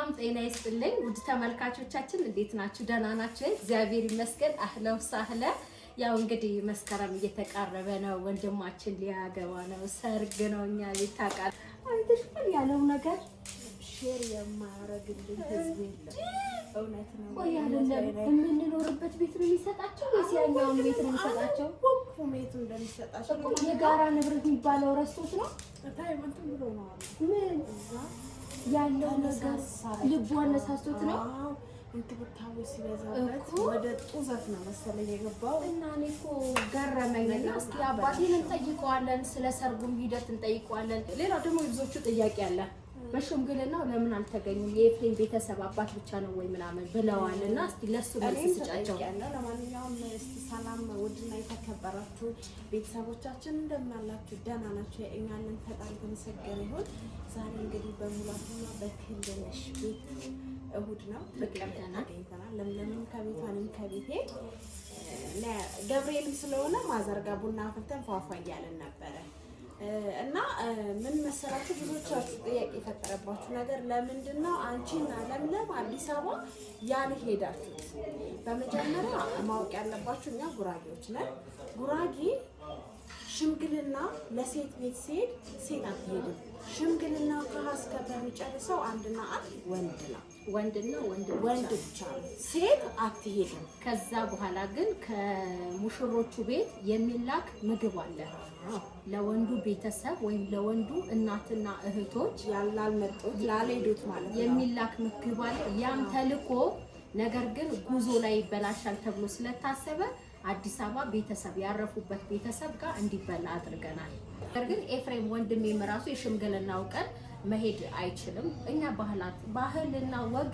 ሰላም ጤና ይስጥልኝ ውድ ተመልካቾቻችን እንዴት ናችሁ? ደህና ናችሁ? እግዚአብሔር ይመስገን። አህለው ሳህለ ያው እንግዲህ መስከረም እየተቃረበ ነው። ወንድማችን ሊያገባ ነው። ሰርግ ነው። እኛ ይታቃል አይተሽል ያለው ነገር ሼር የማያረግልኝ ህዝብ የለም። እውነት ነው። ቆይ አይደለም የምንኖርበት ቤት ነው የሚሰጣቸው ወይስ ያኛውን ቤት ነው የሚሰጣቸው? ቤቱ እንደሚሰጣቸው የጋራ ንብረት የሚባለው ረስቶት ነው ታይመንት ብሎ ነው ምን ያለው ነገር ልቡ አነሳስቶት ነው። እንክብካቤ ሲበዛበት ወደ ጡዘት ነው መሰለኝ የገባው እና እኔ እኮ ገረመኝና እስኪ አባቴን እንጠይቀዋለን፣ ስለ ሰርጉም ሂደት እንጠይቀዋለን። ሌላው ደግሞ የብዙዎቹ ጥያቄ አለ። በሽምግልናው ለምን አልተገኙም? የኤፍሬም ቤተሰብ አባት ብቻ ነው ወይ ምናምን ብለዋልና እስቲ ለሱ መልስ ስጫቸው። ለማንኛውም እስቲ ሰላም ውድና የተከበራችሁ ቤተሰቦቻችን እንደምን አላችሁ? ደህና ናችሁ? እኛንን ፈጣሪ ተመስገን ይሁን። ዛሬ እንግዲህ በሙላትና በክልልሽ ቤት እሁድ ነው ተቀምጠናል። ለምለምም ከቤቷንም ከቤቴ ገብርኤልም ስለሆነ ማዘርጋ ቡና አፍልተን ፏፏ እያልን ነበረ እና ምን መሰላችሁ ብዙዎቻችሁ ጥያቄ የፈጠረባችሁ ነገር ለምንድን ነው አንቺና ለምለም አዲስ አበባ ያልሄዳችሁት? በመጀመሪያ ማወቅ ያለባችሁ እኛ ጉራጌዎች ነን። ጉራጌ ሽምግልና ለሴት ቤት ሲሄድ ሴት አትሄድም። ሽምግልና ከሀስከ የሚጨርሰው አንድና አንድ ወንድ ነው። ወንድ ብቻ ነው። ሴት አትሄድም። ከዛ በኋላ ግን ከሙሽሮቹ ቤት የሚላክ ምግብ አለ ለወንዱ ቤተሰብ ወይም ለወንዱ እናትና እህቶች ያላልመጡት ላልሄዱት ማለት ነው የሚላክ ምግብ አለ። ያም ተልኮ ነገር ግን ጉዞ ላይ ይበላሻል ተብሎ ስለታሰበ አዲስ አበባ ቤተሰብ ያረፉበት ቤተሰብ ጋር እንዲበላ አድርገናል። ነገር ግን ኤፍሬም ወንድሜም ራሱ የሽምግልናው ቀን መሄድ አይችልም። እኛ ባህልና ወግ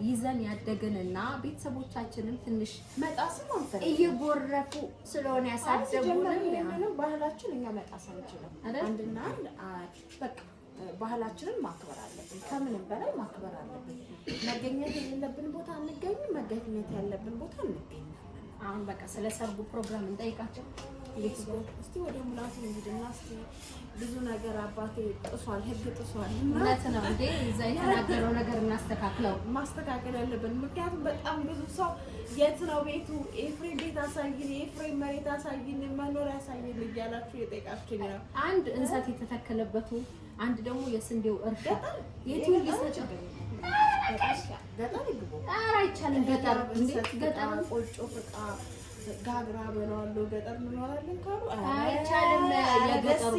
ይዘን ያደግንና ቤተሰቦቻችንን ትንሽ መጣስም አንፈልግም እየጎረፉ ስለሆነ ያሳደጉን ባህላችን እኛ መጣስ አንችልም። አንድና አንድ በቃ ባህላችንን ማክበር አለብን። ከምንም በላይ ማክበር አለብን። መገኘት የሌለብን ቦታ አንገኝም፣ መገኘት ያለብን ቦታ እንገኝ። አሁን በቃ ስለ ሰርጉ ፕሮግራም እንጠይቃቸው። እስቲ ወደ ሙላቱ እንሂድና እስቲ ብዙ ነገር አባቴ ጥሷል፣ ህግ ጥሷል። እውነት ነው እንዴ? እዛ የተናገረው ነገር እናስተካክለው። ማስተካከል ያለብን ምክንያቱም በጣም ብዙ ሰው የት ነው ቤቱ፣ ኤፍሬም ቤት አሳይን፣ ኤፍሬም መሬት አሳይን፣ መኖሪያ አሳይን እያላችሁ የጠየቃችሁኝ ነው። አንድ እንሰት የተተከለበቱ፣ አንድ ደግሞ የስንዴው እርሻ የቱ ሊሰጭ ገጠር ይግቡ። ኧረ አይቻልም። ገጠር ቆጮ ፍቃ ጋግራ በለዋለሁ። ገጠር እንኖራለን ካሉ አይቻልም። የገጠሩ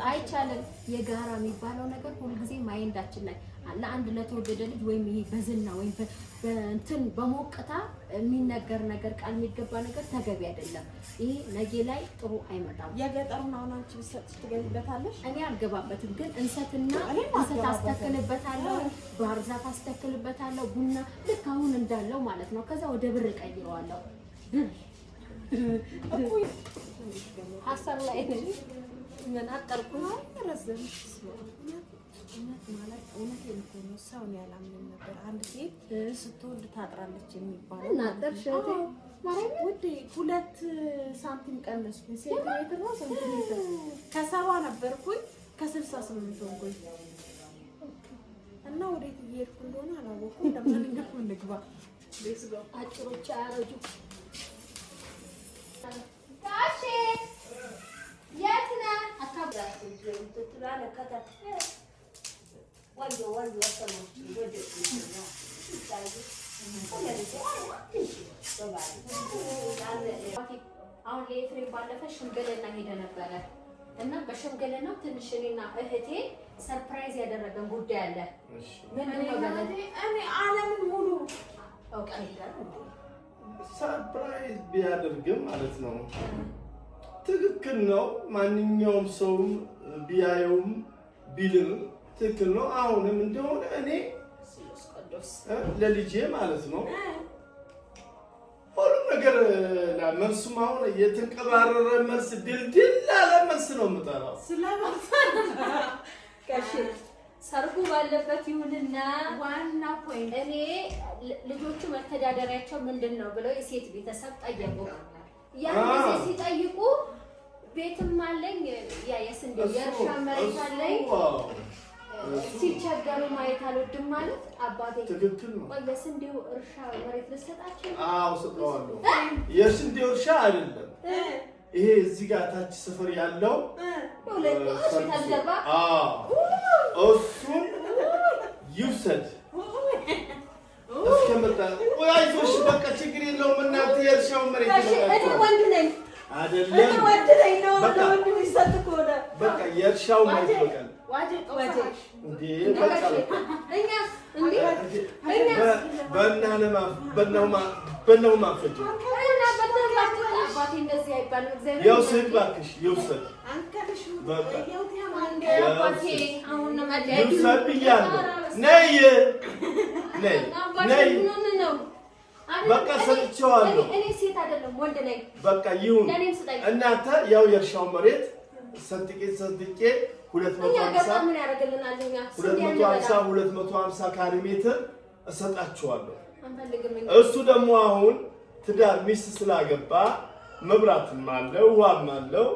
አይቻልም። የጋራ የሚባለው ነገር ሁልጊዜ ማይንዳችን ላይ ለአንድ ለተወደደ ልጅ ወይም ይሄ በዝና ወይም በእንትን በሞቅታ የሚነገር ነገር ቃል የሚገባ ነገር ተገቢ አይደለም። ይሄ ነገ ላይ ጥሩ አይመጣም። የገጠሩን አሁን አንቺ ብትሰጥሽ ትገኝበታለሽ። እኔ አልገባበትም፣ ግን እንሰት አስተክልበታለሁ፣ ባህር ዛፍ አስተክልበታለሁ፣ ቡና ልክ አሁን እንዳለው ማለት ነው። ከዛ ወደ ብር ቀይረዋለሁ። ሀሳብ ላይ ምን አጠርኩ ነው ረዘም ማለት እውነት ነው። ሰው ነው ያላምን ነበር። አንድ ሴት ስትወልድ ታጥራለች የሚባለው ናጥርሽቴ ማለት ወዴ 2 ሳንቲም ቀነስኩኝ። ሴንቲሜትር ነው ሴንቲሜትር ከሰባ ነበርኩኝ ከ68 ሆንኩኝ እና ወዴት እየሄድኩ እንደሆነ አላወኩም። ለማንኛውም እንግባ። ሌትስ ጎ። አጭሮች አያረጁ። ታሺ የት ነህ? አካባቢ ትጥላለ ከታ ወንዶ ወሰነው ወደ አሁን ለኤፍሬም ባለፈ ሽምግልና ሄደ ነበረ እና በሽምግልናው ትንሽ እኔና እህቴ ሰርፕራይዝ ያደረገን ጉዳይ አለ። ምን ነው እኔ ዓለምን ሙሉ ሰርፕራይዝ ቢያደርግም ማለት ነው ትክክል ነው። ማንኛውም ሰው ቢያየውም ቢልም ትክክል ነው። አሁንም እንደሆነ እኔ ለልጄ ማለት ነው ሁሉ ነገር መልሱም አሁን የተንቀባረረ መልስ ድልድል ያለ መልስ ነው የምጠራው። ሰርጉ ባለበት ይሁንና ዋና ፖይንት እኔ ልጆቹ መተዳደሪያቸው ምንድነው ብለው የሴት ቤተሰብ ጠየቁ። ያን ጊዜ ሲጠይቁ ቤትም አለኝ ያ የስንዴ የእርሻ መሬት አለኝ ማየት አልወድም ማለት አባቴ ትክክል ነው። ቆይ የስንዴው እርሻ መሬት ልትሰጣቸው? አዎ ሰጠዋለሁ። የስንዴው እርሻ አይደለም ይሄ እዚህ ጋር ታች ሰፈር ያለው ሆስፒታል ጀርባ እሱን ይውሰድ እስከመጣ አይዞሽ በቃ ችግር የለውም እናንተ የእርሻውን መሬት እኔ ወንድ ነኝ አይደለም እኔ ወንድ ነኝ ነው ወንድ ይሰጥ ከሆነ በቃ የእርሻው መሬት በቃ ዋጄ እንዴ በቃ እኛስ እንዴ በእናው ማፈጅ አባቴ እንደዚህ አይባልም። እግዚአብሔር ይውሰድ እባክሽ ይውሰድ በቃ አሁን ነው ይውሰድ ብያለሁ። ነይ በቃ ሰጥቼዋለሁ። እኔ ሴት አይደለም ወንድ ነኝ። በቃ ይሁን እናንተ ያው የእርሻው መሬት ሰንጥቄ 250 ካሬ ሜትር እሰጣችኋለሁ። እሱ ደግሞ አሁን ትዳር ሚስት ስላገባ መብራትም አለ ውሃም አለው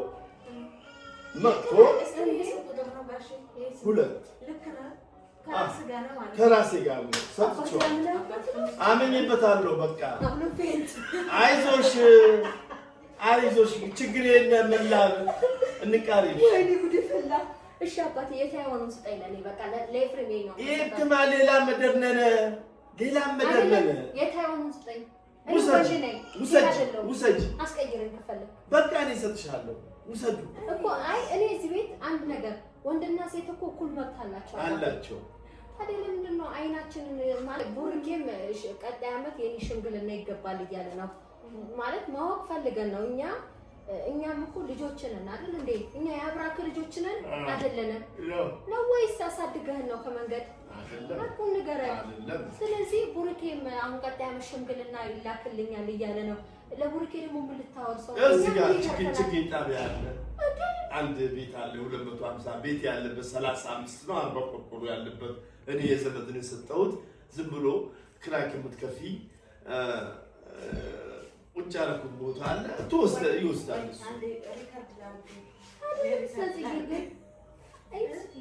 መጥቶ ሁለት ከራሴ ጋር ነው ሰጥቼዋለሁ። አመኝበታለሁ። በቃ አይዞሽ ችግር የለም መላል እንቃሪሽ። ወይኔ ጉድ ፈላ። እሺ አባቴ የታየውን ስጠኝ ለኔ በቃ ለኤፍሬም ነው። ይሄማ ሌላ መደርነነ የታየውን ስጠኝ። ውሰጂ አስቀይረኝ ከፈለክ በቃ እኔ እሰጥሻለሁ። ውሰዱ እኮ አይ እኔ እዚህ ቤት አንድ ነገር ወንድና ሴት እኮ እኩል መብት አላቸው። ታዲያ ለምንድን ነው አይናችንን ማለት ቡርጌም ቀጣይ ዓመት የኔ ሽምግልና ይገባል እያለ ነው ማለት ማወቅ ፈልገን ነው። እኛም እኮ ልጆችን ነን አይደል እንዴ? እኛ የአብራክ ልጆችን ነን አይደለንም ነው ወይስ አሳድገህን ነው ከመንገድ አቁም ንገረኝ። ስለዚህ ቡርኬም አሁን ቀጣይ ዓመት ሽምግልና ይላክልኛል እያለ ነው። ለቡርኬ ደግሞ ምን ልታወርሰው? እዚህ ጋር ችግኝ ጣቢያ አለ። አንድ ቤት አለ 250 ቤት ያለበት 35 ነው 40 ቆርቆሮ ያለበት እኔ የዘመድን ሰጠሁት። ዝም ብሎ ክራይ ከምትከፊ ቁጭ ያልኩት ቦታ አለ ይወስዳል።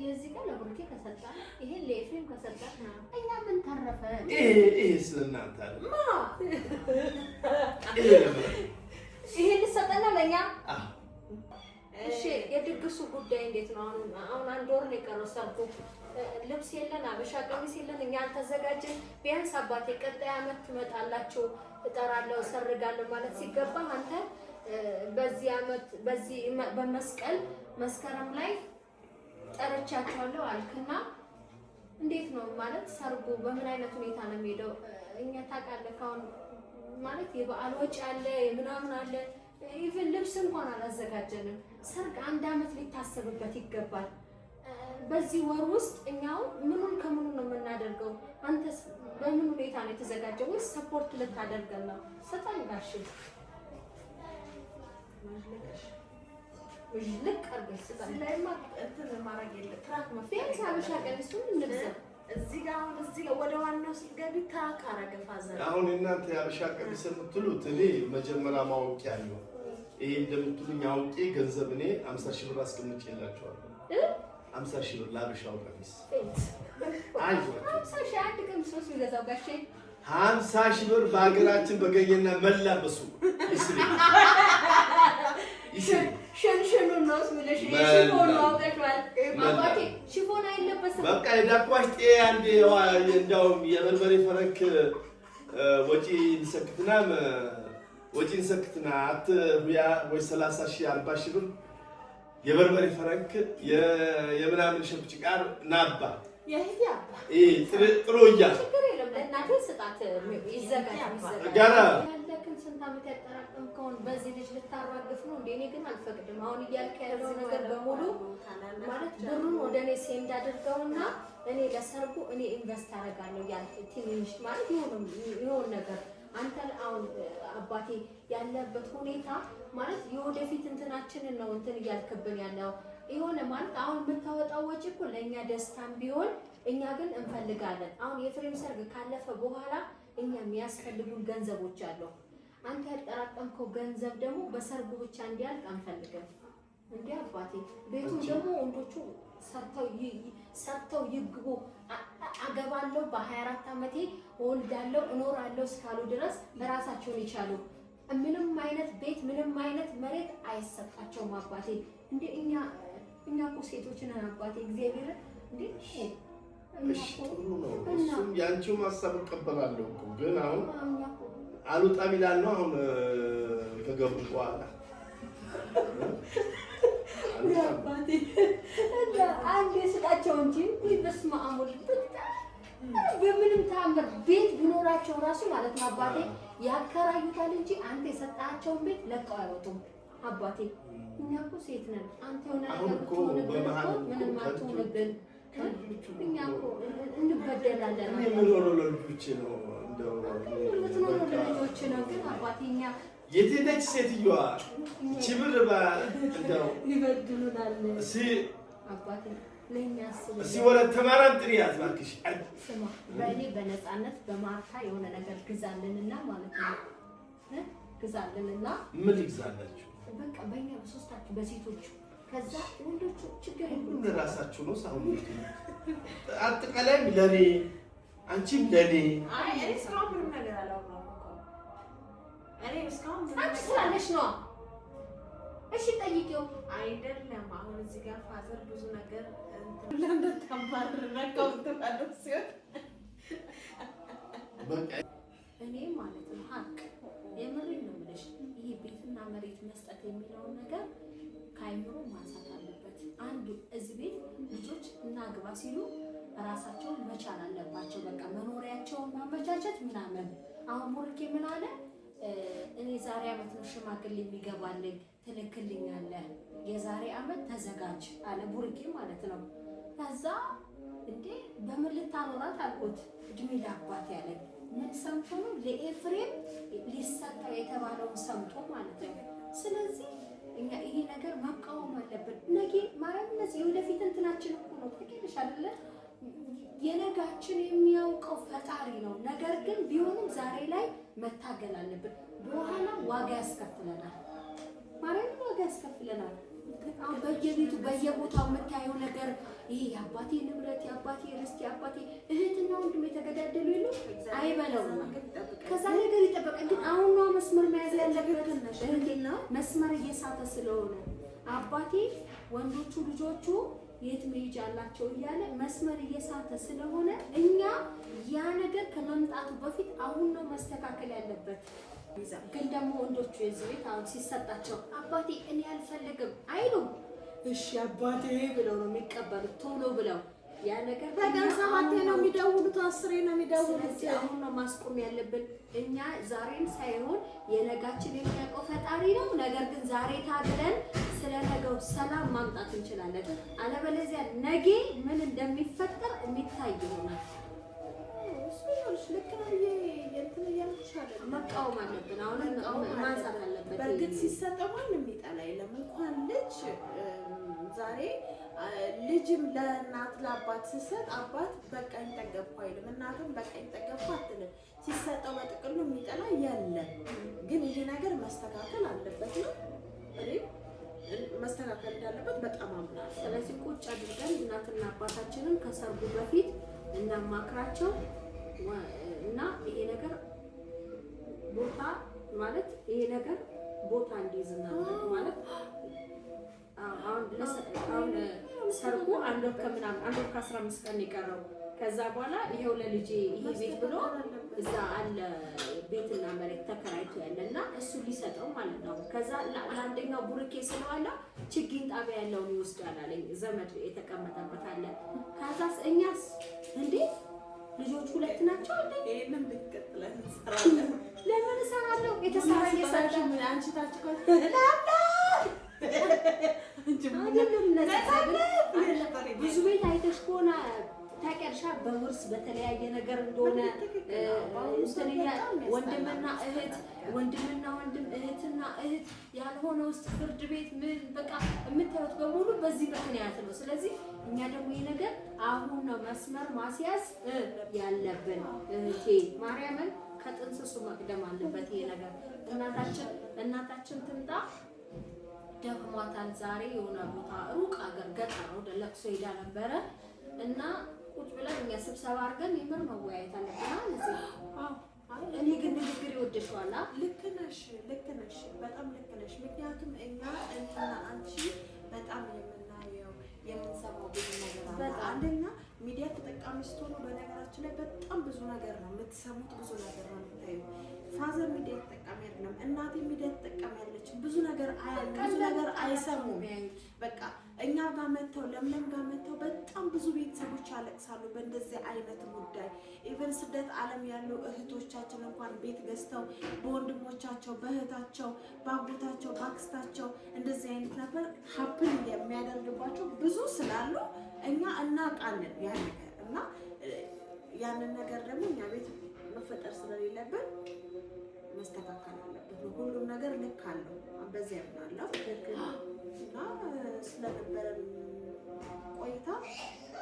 የዚህ ጋር ለቡርኬ ከሰጣ ይሄን ለኤፍሬም ከሰጣ እኛ ምን ተረፈ? ይሄ ስለእናንተ አይደል? ይሄ ልሰጠና ለኛ እሺ። የድግሱ ጉዳይ እንዴት ነው? አሁን አንድ ወር ነው የቀረው ሰርጉ። ልብስ የለን፣ አበሻ ቀሚስ የለን። እኛ አልተዘጋጀን። ቢያንስ አባቴ ቀጣይ ዓመት ትመጣላችሁ እጠራለሁ ሰርጋለሁ ማለት ሲገባ አንተ በዚህ ዓመት በዚህ በመስቀል መስከረም ላይ ጠርቻቸዋለሁ አልክና እንዴት ነው ማለት ሰርጉ በምን አይነት ሁኔታ ነው የሚሄደው? እኛ ታውቃለህ አሁን ማለት የበዓል ወጪ አለ የምናምን አለ። ኢቭን ልብስ እንኳን አላዘጋጀንም። ሰርግ አንድ ዓመት ሊታሰብበት ይገባል። በዚህ ወር ውስጥ እኛው ምኑን ከምኑ ነው የምናደርገው? አንተስ በምን ሁኔታ ነው የተዘጋጀው? ወይስ ሰፖርት ልታደርገን ነው? ሰጣኝ ጋሽ ልክ አርገሽ ሰጣኝ ላይማ እንትን ማረግ የለ ትራክ መፍትሄ አበሻ ቀሚሱን እንብዛ። እዚህ ጋር አሁን እዚህ ጋር ወደ ዋናው ስትገቢ ትራክ አረገ ፋዘር። አሁን እናንተ የአበሻ ቀሚስ የምትሉት እኔ መጀመሪያ ማወቅ ያለው ይሄ እንደምትሉኝ አውቄ ገንዘብ እኔ 50 ሺህ ብር አስቀምጬላችኋለሁ። 50 ሺህ ብር ለአበሻው ቀሚስ አይዞህ 50 ሺህ አንድ ቀሚስ ነው የሚገዛው ጋሼ። 50 ሺህ ብር በሀገራችን በገኘና መላበሱ ሽንሽኑ ነው ስለሽ ሽፎን ነው አውቀሻል። አባቴ ሽፎን አይለበስም። በቃ የዳኳሽ ጤ አንዴ እንደውም የበርበሬ ፈረክ ወጪ እንሰክትና አትያ ወይ 30 ሺህ 40 ሺህ ብር የበርበሬ ፈረክ የምናምን ሸፍጭ ጋር ናባ የህያ ጥሮያ ችግር የለም ለእናቴ ስጣት ይዘጋል ጋራ ያለክን ስንት ዓመት ያጠራቀምከውን በዚህ ልጅ ልታራግፍ ነው እንዴ? እኔ ግን አልፈቅድም። አሁን እያልክ ያለው ነገር በሙሉ ማለት ብሩን ወደ እኔ ሴንድ አድርገውና እኔ ለሰርጉ እኔ ኢንቨስት አደርጋለሁ ያልክ ትንሽ ማለት ይሁን ነገር አንተ አሁን አባቴ ያለበት ሁኔታ ማለት የወደፊት እንትናችንን ነው እንትን እያልክብን ያለው የሆነ ማለት አሁን የምታወጣው ወጪ እኮ ለእኛ ደስታም ቢሆን እኛ ግን እንፈልጋለን። አሁን የፍሬም ሰርግ ካለፈ በኋላ እኛ የሚያስፈልጉን ገንዘቦች አሉ። አንተ ያጠራቀምከው ገንዘብ ደግሞ በሰርጉ ብቻ እንዲያልቅ አንፈልግም። እንዴ አባቴ ቤቱን ደግሞ ወንዶቹ ሰርተው ይግቡ አገባለሁ በ24 ዓመቴ ወልዳለሁ እኖራለሁ እስካሉ ድረስ ራሳቸውን ይቻሉ። ምንም አይነት ቤት ምንም አይነት መሬት አይሰጣቸውም አባቴ። እንዴ እኛ እኮ ሴቶች ነን አባቴ። እግዚአብሔር እንዴ እሺ ጥሩ ነው። እሱም ያንቺው ሀሳብ እቀበላለሁ እኮ ግን አሁን አልወጣም ይላል ነው አሁን ከገቡ በኋላ አባቴ አንዴ ስጣቸው እንጂ በስመ አብ በምንም ተአምር ቤት ቢኖራቸው ራሱ ማለት ነው አባቴ ያከራዩታል እንጂ አንተ የሰጣቸውን ቤት ለቀው አይወጡም አባቴ። እኛ እኮ ሴት ነን። አንተ የሆነ ነገር ምንም አትሆንብን። እኛ እኮ እንበደላለን። የምኖረው ለልጆቼ ነው እንደው የምትኖረው ለልጆቼ ነው። ግን አባቴ እኛ የት ሄደች ሴትዮዋ? ችብር እንደው ይበድሉናል። እሺ አባቴ ለኛ አስቡ። እሺ ወለ ተማራን ጥሪያት ባክሽ። ስማ በእኔ በነፃነት በማርታ የሆነ ነገር ግዛልንና ማለት ነው ግዛልንና ምን ይግዛላችሁ? በቃ በእኛ በሶስታችሁ በሴቶቹ ከዛ ወንዶቹ ችግር ሁሉ ለራሳችሁ ነው። ሳሁን አጠቃላይም ለኔ አንቺም ለኔ አይ እኔ እስካሁን ምንም ነገር አላወራሁም እኮ እኔ እስካሁን አንቺ ስላለሽ ነው። እሺ ጠይቂው። አይደለም አሁን እዚህ ጋር ፋዘር ብዙ ነገር ለምን ተባረረ ረካው ተባለው ሲሆን በቃ እኔ ማለት ነው ሀቅ የምሬን ነው የምልሽ። ይሄ ቤትና መሬት መስጠት የሚለውን ነገር ካይምሮ ማንሳት አለበት። አንዱ እዚህ ቤት ልጆች እናግባ ሲሉ ራሳቸውን መቻል አለባቸው። በቃ መኖሪያቸውን ማመቻቸት ምናምን። አሁን ቡርኬ ምን አለ? እኔ ዛሬ አመት ነው ሽማግሌ የሚገባልኝ ትልክልኛለህ፣ የዛሬ አመት ተዘጋጅ አለ ቡርኬ ማለት ነው። ከዛ እንዴ በምን ልታኖራት አልኩት። እድሜ ለአባት ያለኝ ምን ሰምቶ ነው? ለኤፍሬም ሊሰጠው የተባለውን ሰምቶ ማለት ነው። ስለዚህ እኛ ይሄ ነገር መቃወም አለብን። ነገ ማለት እነዚህ የወደፊት እንትናችን እኮ ነው። ትክክልሽ አይደለ? የነጋችን የሚያውቀው ፈጣሪ ነው። ነገር ግን ቢሆንም ዛሬ ላይ መታገል አለብን። በኋላ ዋጋ ያስከፍለናል። ማለት ዋጋ ያስከፍለናል። አሁን በየቤቱ በየቦታው የምታየው ነገር ይሄ የአባቴ ንብረት፣ የአባቴ ርስት፣ የአባቴ እህትና ወንድም የተገዳደሉ የሉ አይበለውም። ከዛ ነገር ይጠበቃል። ግን አሁን ነው መስመር መያዝ ያለበት። እህቴና መስመር እየሳተ ስለሆነ አባቴ ወንዶቹ ልጆቹ የት መሄጃ አላቸው እያለ መስመር እየሳተ ስለሆነ እኛ ያ ነገር ከመምጣቱ በፊት አሁን ነው መስተካከል ያለበት። ግን ደግሞ ወንዶቹ የዚህ ቤት አሁን ሲሰጣቸው አባቴ እኔ አልፈልግም አይሉም። እሺ አባቴ ብለው ነው የሚቀበሉት ቶሎ ብለው። ያ ነገር በቀን 7 ነው የሚደውሉት፣ 10 ነው የሚደውሉት። አሁን ነው ማስቆም ያለብን። እኛ ዛሬም ሳይሆን የነጋችን የሚያውቀው ፈጣሪ ነው። ነገር ግን ዛሬ ታግለን ስለ ነገው ሰላም ማምጣት እንችላለን። አለበለዚያ ነገ ምን እንደሚፈጠር የሚታይ ይሆናል። ልክ ነው። የእንትን እያልኩሽ አይደል? መቃወም አለብን። አሁን ማንሳት አለበት። በእርግጥ ሲሰጠው ማንም የሚጠላ የለም። እንኳን ልጅ ዛሬ ልጅም ለእናት ለአባት ሲሰጥ አባት በቃኝ ጠገብኩ አይልም፣ እናትም በቃኝ ጠገብኩ አትልም። ሲሰጠው በጥቅሉ የሚጠላ የለም። ግን ይሄ ነገር መስተካከል አለበት ነው መስተካከል እንዳለበት በጣም አምናለሁ። ስለዚህ ቁጭ አድርገን እናትና አባታችንን ከሰርጉ በፊት እናማክራቸው እና ይሄ ነገር ቦታ ማለት ይሄ ነገር ቦታ እንዲይዝና ማለት አሁን ሰርጉ አንድ ወር ከምናምን አንድ ወር ከ15 ቀን የቀረው። ከዛ በኋላ ይሄው ለልጄ ይሄ ቤት ብሎ እዛ አለ ቤትና መሬት ተከራይቶ ያለና እሱ ሊሰጠው ማለት ነው። ከዛ ለአንደኛው ቡርኬ ስለዋለ ችግኝ ጣቢያ ያለውን ይወስዳል አለኝ። ዘመድ የተቀመጠበት አለ። ከዛስ እኛስ እንዴ ልጆቹ ሁለት ናቸው እንዴ? ይሄንን ልትቀጥለን እንሰራለን። ለምን እሰራለሁ? የተሰራ እየሰራሽ ምን አንቺ ታጭቆ ብዙ ቤት አይተሽ ከሆነ ታውቂያለሽ፣ በውርስ በተለያየ ነገር እንደሆነ ወንድምና እህት ወንድምና ወንድም እህትና እህት ያልሆነ ውስጥ ፍርድ ቤት ምን በቃ የምታዩት በሙሉ በዚህ ምክንያት ነው። ስለዚህ እኛ ደግሞ ይሄ ነገር አሁን ነው መስመር ማስያዝ ያለብን። እህቴ ማርያምን ከጥንስሱ መቅደም አለበት ይሄ ነገር። እናታችን ትምጣ ደክሟታል። ዛሬ የሆነ ቦታ ሩቅ ሀገር ገጠር ወደ ለቅሶ ሄዳ ነበረ እና ቁጭ ብለን እኛ ስብሰባ አድርገን የምር መወያየት አለብን። እኔ ግን ንግግር ይወደሽዋል። ልክ ነሽ፣ በጣም ልክ ነሽ። ምክንያቱም እኛ እና አንቺ በጣም የምናየው የምንሰማው ብዙ ነገር አለ። አንደኛ ሚዲያ ተጠቃሚ ስትሆኑ በነገራችን ላይ በጣም ብዙ ነገር ነው የምትሰሙት፣ ብዙ ነገር ነው የምታዩ። ፋዘር ሚዲያ ተጠቃሚ አይደለም፣ እናቴ ሚዲያ ተጠቃሚ ያለች ብዙ ነገር ብዙ ነገር አይሰሙም። በቃ እኛ ጋር መተው ለምለም ጋር መተው በጣም ብዙ ቤተሰቦች ያለቅሳሉ በእንደዚህ አይነት ጉዳይ። ኢቨን ስደት ዓለም ያሉ እህቶቻችን እንኳን ቤት ገዝተው በወንድሞቻቸው፣ በእህታቸው፣ በአጎታቸው፣ በአክስታቸው እንደዚህ አይነት ነገር ሀፕን የሚያደርግባቸው ብዙ ስላሉ እኛ እናውቃለን ያን ነገር እና ያንን ነገር ደግሞ እኛ ቤት መፈጠር ስለሌለብን መስተካከል አለበት። ሁሉም ነገር ልክ አለው። በዚያ ያምናለሁ እና ስለነበረን ቆይታ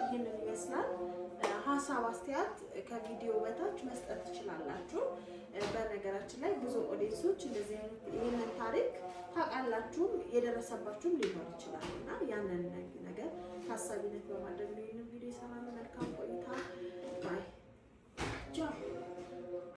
ይህንን ይመስላል። ሀሳብ አስተያየት ከቪዲዮ በታች መስጠት ትችላላችሁ። በነገራችን ላይ ብዙ ኦዲየንሶች እንደዚህ አይነት ይህንን ታሪክ ታውቃላችሁም የደረሰባችሁም ሊኖር ይችላል እና ያንን ነገር ታሳቢነት በማድረግ